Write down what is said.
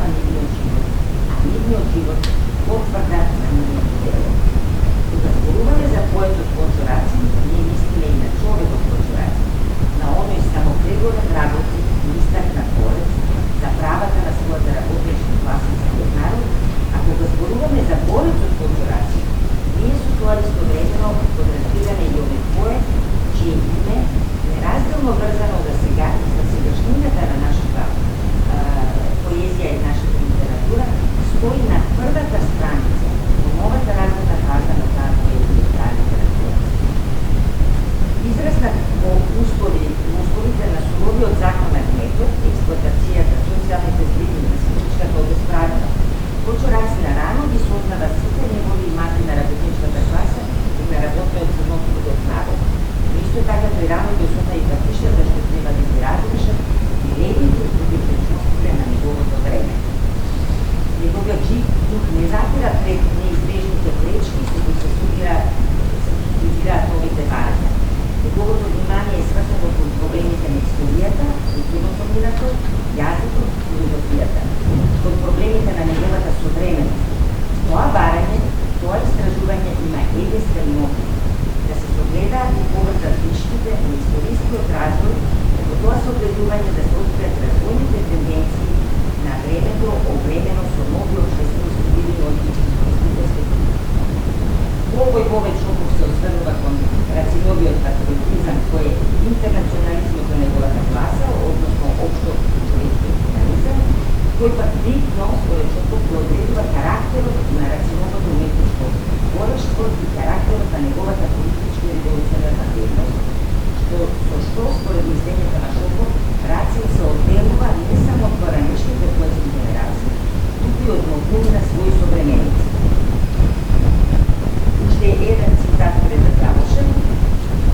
на нивниот живот, а нивниот живот потврда на нивното дело. Кога зборуваме за поетот во Чораци, ние мислиме и на човекот во Чораци, на оној самопреговорен работник и истакнат борец за правата на својата работничка класа за тој народ, а кога зборуваме за борецот во Чораци, ние со тоа истовремено подразбираме и овој поет, чие име неразделно врзано за сега и за сегашнината на нашата поезија и нашата литература стои на првата страница во новата разредна фаза на таа поезија и таа литература. Израснат во условите на суровиот законен метод, експлоатацијата, социјалните злини, насилничката обесправеност, во Чораци на рано ги сознава сите негови маси на работничката класа и на работниот црнотрудов народ. Но исто така тој рано ги осозна и патиштата што треба да ги разрешат и ревните и другите чувствите на неговото време. Неговиот жив дух не запира пред неизбежните пречки со кои се студираат новите барања. Неговото внимание е сврзано кон проблемите на историјата, културното минато, јазикот, филозофијата, кон проблемите на неговата современост. Тоа барање, тоа истражување има единствен мотив да се согледаат и поврзат личните на историскиот развој, како тоа согледување да се откријат развојните тенденции на времето обремено со нови општествени структури од историските структури. Овој повеќе шоков се осврнува кон Рациновиот патриотизам, кој е интернационализмот на неговата класа, односно општо човечкиот национализам, кој пак битно според Шоков го одредува карактерот на Рациновото уметничко творештво и карактерот на неговата политичка и револуционерна дейност, со што според мислењето на Шоков Рацин се одделува не само од поранешните поетски генерации, туку и од многумина своји современици. Уште еден цитат пред да